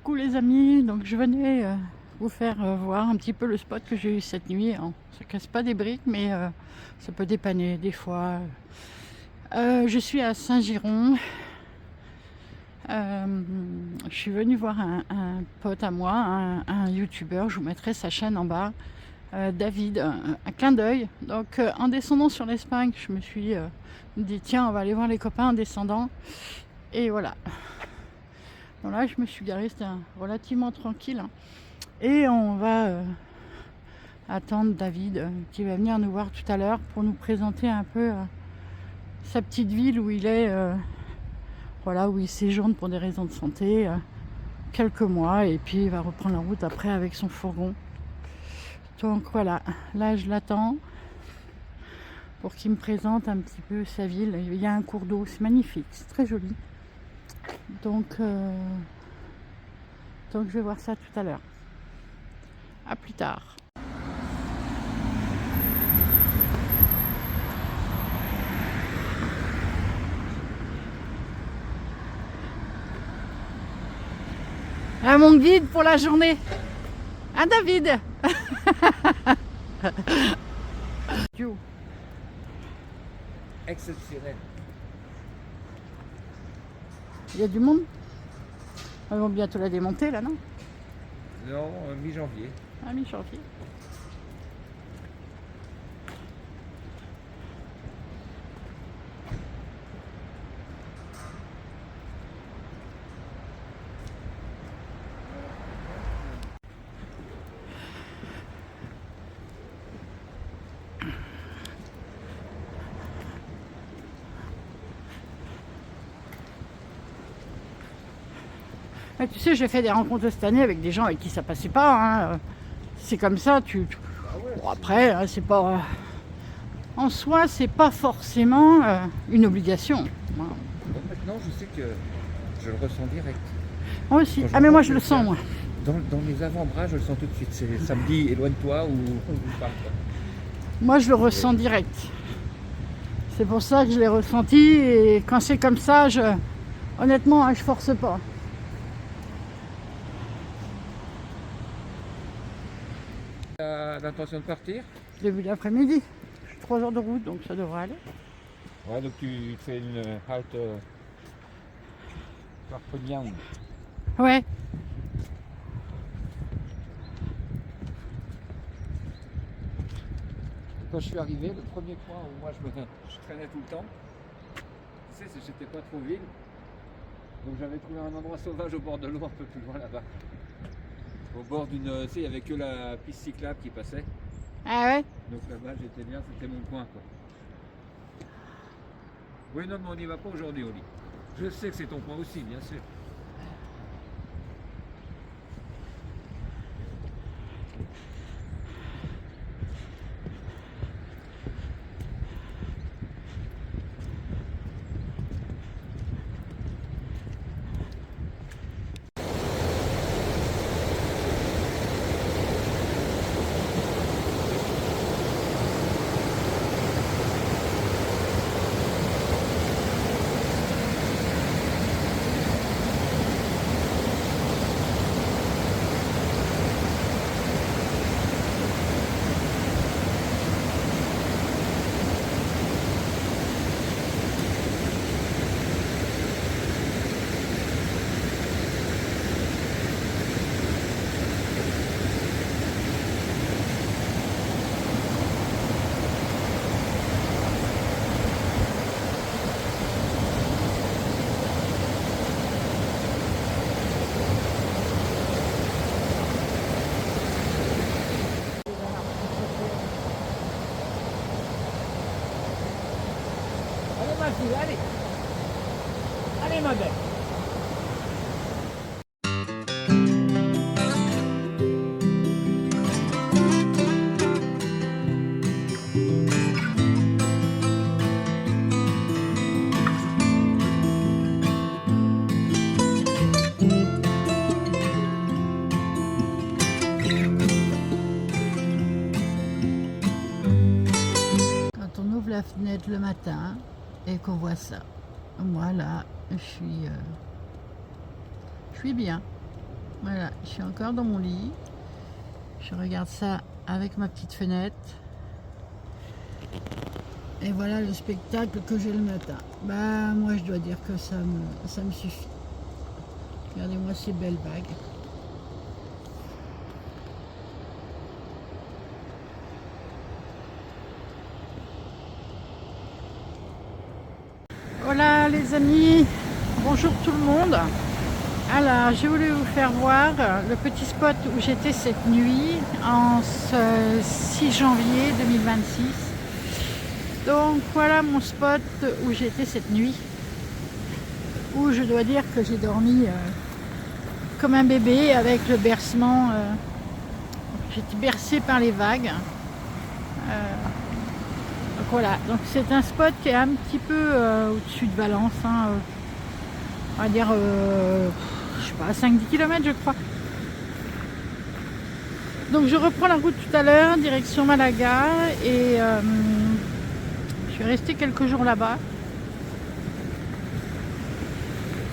Coucou les amis, donc je venais vous faire voir un petit peu le spot que j'ai eu cette nuit. Alors, ça casse pas des briques, mais ça peut dépanner des fois. Je suis à Saint-Giron. Je suis venue voir un pote à moi, un youtubeur, je vous mettrai sa chaîne en bas, David, un clin d'œil. Donc en descendant sur l'Espagne, je me suis dit tiens, on va aller voir les copains en descendant. Et voilà. Donc là, je me suis garée, c'était relativement tranquille. Hein. Et on va attendre David qui va venir nous voir tout à l'heure pour nous présenter un peu sa petite ville où il est, voilà, où il séjourne pour des raisons de santé, quelques mois, et puis il va reprendre la route après avec son fourgon. Donc voilà, là je l'attends pour qu'il me présente un petit peu sa ville. Il y a un cours d'eau, c'est magnifique, c'est très joli. Donc je vais voir ça tout à l'heure. À plus tard. Ah, mon guide pour la journée. Ah, David. Exceptionnel. Il y a du monde. Ils vont bientôt la démonter là, non? Non, mi-janvier. Ah, mi-janvier. Ouais, tu sais, j'ai fait des rencontres cette année avec des gens avec qui ça passait pas. Hein. C'est comme ça. Bon, après, hein, c'est pas. En soi, c'est pas forcément une obligation. Bon, maintenant, je sais que je le ressens direct. Moi aussi. Ah, mais moi, je le sens, moi. Dans les avant-bras, je le sens tout de suite. Ça me dit éloigne-toi ou parle pas. Moi, je le ressens direct. C'est pour ça que je l'ai ressenti. Et quand c'est comme ça, honnêtement, hein, je force pas. L'intention de partir? Début d'après-midi. 3 heures de route, donc ça devrait aller. Ouais, donc tu fais une halte Perpignan. Ouais. Quand je suis arrivé, le premier coin où moi je traînais tout le temps, tu sais, j'étais pas trop ville. Donc j'avais trouvé un endroit sauvage au bord de l'eau, un peu plus loin là-bas. Au bord d'une. Tu sais, il n'y avait que la piste cyclable qui passait. Ah ouais? Donc là-bas, j'étais bien, c'était mon coin, quoi. Oui, non, mais on n'y va pas aujourd'hui, Oli. Je sais que c'est ton coin aussi, bien sûr. Allez, ma fille, allez. Allez, ma belle. Quand on ouvre la fenêtre le matin et qu'on voit ça, moi là, je suis bien. Voilà, je suis encore dans mon lit. Je regarde ça avec ma petite fenêtre. Et voilà le spectacle que j'ai le matin. Bah moi je dois dire que ça me suffit. Regardez-moi ces belles vagues. Voilà les amis, bonjour tout le monde. Alors j'ai voulu vous faire voir le petit spot où j'étais cette nuit en ce 6 janvier 2026. Donc voilà mon spot où j'étais cette nuit, où je dois dire que j'ai dormi comme un bébé avec le bercement. J'étais bercée par les vagues. Donc voilà, donc c'est un spot qui est un petit peu au-dessus de Valence, hein, on va dire, je sais pas, 5-10 km je crois. Donc je reprends la route tout à l'heure, direction Malaga, et je suis restée quelques jours là-bas.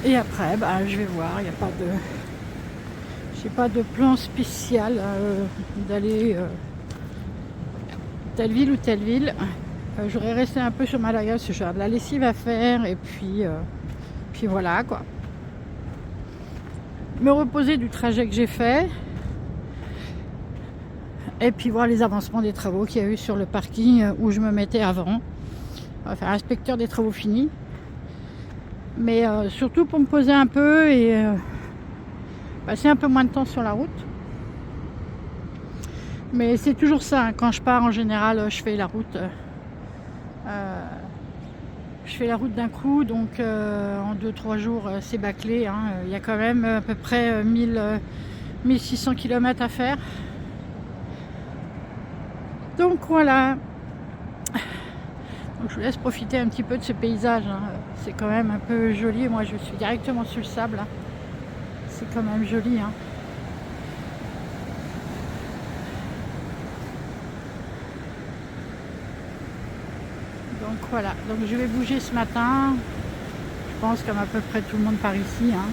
Et après, bah, je vais voir, il n'y a pas de... J'ai pas de plan spécial d'aller telle ville ou telle ville. J'aurais resté un peu sur Malaga parce que j'ai de la lessive à faire et puis voilà quoi. Me reposer du trajet que j'ai fait et puis voir les avancements des travaux qu'il y a eu sur le parking où je me mettais avant. On va faire inspecteur des travaux finis. Mais surtout pour me poser un peu et passer un peu moins de temps sur la route. Mais c'est toujours ça, hein. Quand je pars en général je fais la route. Je fais la route d'un coup, donc en 2-3 jours c'est bâclé, hein. Il y a quand même à peu près 1600 km à faire. Donc voilà. Donc, je vous laisse profiter un petit peu de ce paysage, hein. C'est quand même un peu joli. Moi je suis directement sur le sable, hein. C'est quand même joli, hein. Donc voilà, donc je vais bouger ce matin. Je pense comme à peu près tout le monde par ici, hein.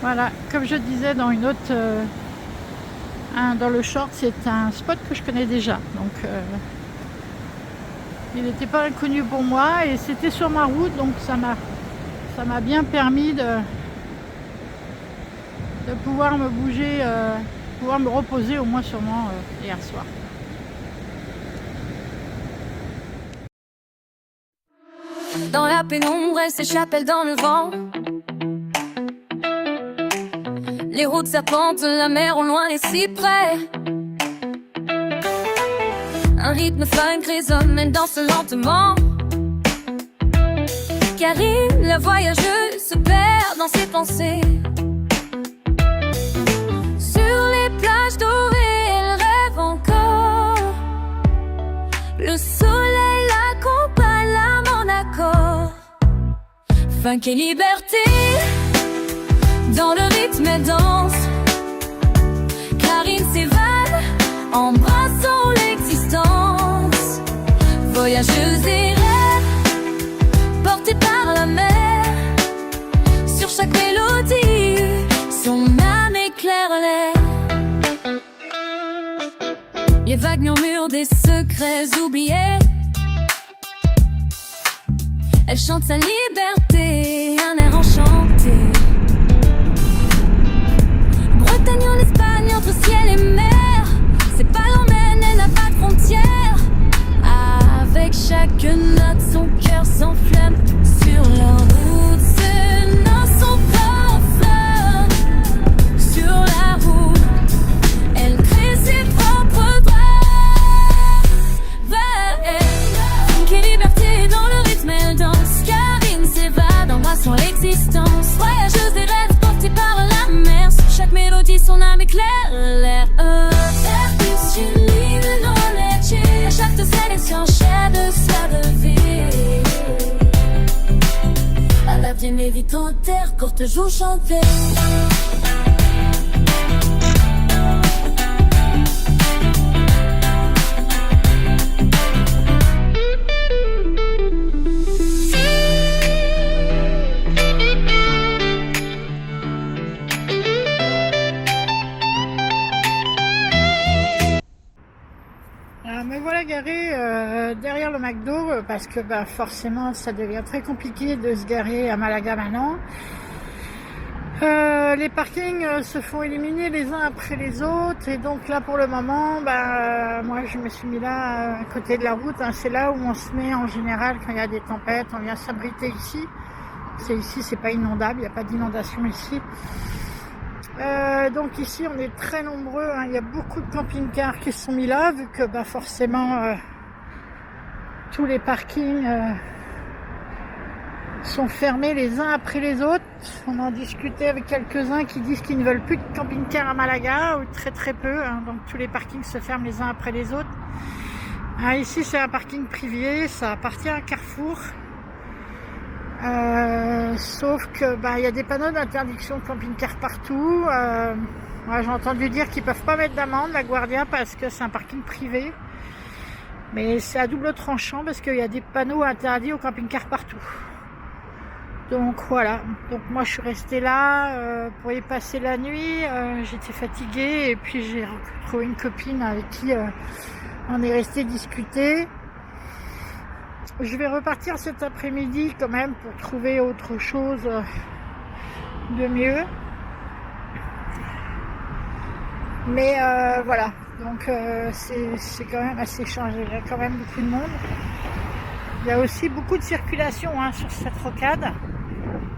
Voilà, comme je disais dans une autre, dans le short, c'est un spot que je connais déjà. Donc il n'était pas inconnu pour moi et c'était sur ma route, donc ça m'a bien permis de pouvoir me bouger, pouvoir me reposer au moins sûrement hier soir. Dans la pénombre, elle s'échappe, elle dans le vent. Les routes serpentent, la mer au loin et si près. Un rythme funk résonne, elle danse lentement. Karine, la voyageuse, se perd dans ses pensées. Sur les plages dorées, elle rêve encore. Le soleil l'accompagne, l'âme en accord. Funk et liberté, dans le rythme elle danse. Karine s'évade, embrassant l'existence. Voyageuse et rêve, portée par la mer. Sur chaque mélodie, son âme éclaire l'air. Les vagues murmurent des secrets oubliés. Elle chante sa liberté, un air enchanté. Bretagne en Espagne, entre ciel et mer. Ses pas l'emmènent, elle n'a pas de frontières. Avec chaque note, son cœur s'enflamme. Sur leur route, ses notes sont parfumées. Sur la route, elle crée ses propres droits. Funk et liberté, dans le rythme elle danse. Karine s'évade, embrassant l'existence. Voyageuse des rêves, portée par la mer. Sur chaque mélodie, son âme éclaire l'air. Chaque sélection, chère de sa vie. À la bien évite en terre, courte joue chantée. Me voilà garé derrière le McDo parce que forcément ça devient très compliqué de se garer à Malaga maintenant. Les parkings se font éliminer les uns après les autres et donc là pour le moment moi je me suis mis là à côté de la route, hein. C'est là où on se met en général quand il y a des tempêtes, on vient s'abriter ici. Ici c'est pas inondable, il n'y a pas d'inondation ici. Donc ici on est très nombreux, hein. Il y a beaucoup de camping-cars qui sont mis là vu que forcément tous les parkings sont fermés les uns après les autres. On en discutait avec quelques-uns qui disent qu'ils ne veulent plus de camping-car à Malaga, ou très très peu, hein. Donc tous les parkings se ferment les uns après les autres. Ici c'est un parking privé, ça appartient à Carrefour. Sauf que il y a des panneaux d'interdiction de camping-car partout. J'ai entendu dire qu'ils peuvent pas mettre d'amende, la Guardia, parce que c'est un parking privé. Mais c'est à double tranchant parce qu'il y a des panneaux interdits au camping-car partout. Donc voilà, donc moi je suis restée là pour y passer la nuit. J'étais fatiguée et puis j'ai retrouvé une copine avec qui on est resté discuter. Je vais repartir cet après-midi quand même pour trouver autre chose de mieux. Mais voilà, donc c'est quand même assez changé, il y a quand même beaucoup de monde. Il y a aussi beaucoup de circulation sur cette rocade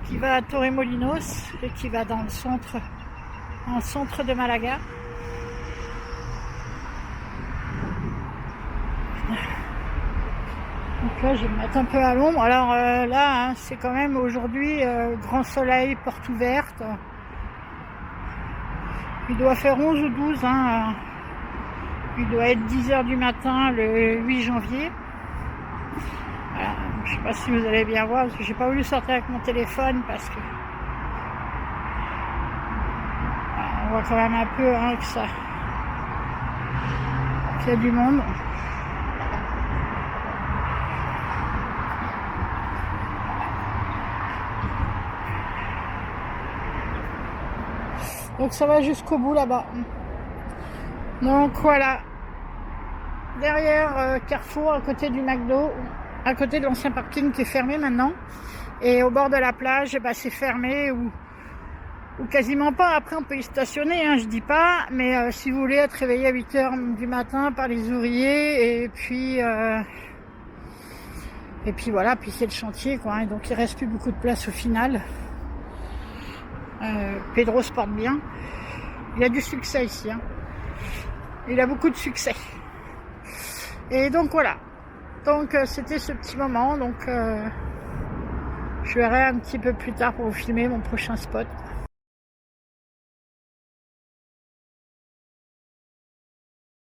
qui va à Torremolinos et qui va dans le centre de Malaga. Donc là je vais me mettre un peu à l'ombre. Alors là c'est quand même aujourd'hui grand soleil, porte ouverte. Il doit faire 11 ou 12, il doit être 10h du matin le 8 janvier. Voilà. Je sais pas si vous allez bien voir parce que j'ai pas voulu sortir avec mon téléphone parce que on voit quand même un peu qu'il y a du monde. Donc ça va jusqu'au bout là-bas. Donc voilà. Derrière Carrefour, à côté du McDo, à côté de l'ancien parking qui est fermé maintenant. Et au bord de la plage, c'est fermé ou quasiment pas. Après on peut y stationner, je dis pas. Mais si vous voulez être réveillé à 8h du matin par les ouvriers et puis voilà, puis c'est le chantier quoi. Et donc il reste plus beaucoup de place au final. Pedro se porte bien. Il a du succès ici. Il a beaucoup de succès. Et donc voilà. Donc c'était ce petit moment. Donc je verrai un petit peu plus tard pour vous filmer mon prochain spot.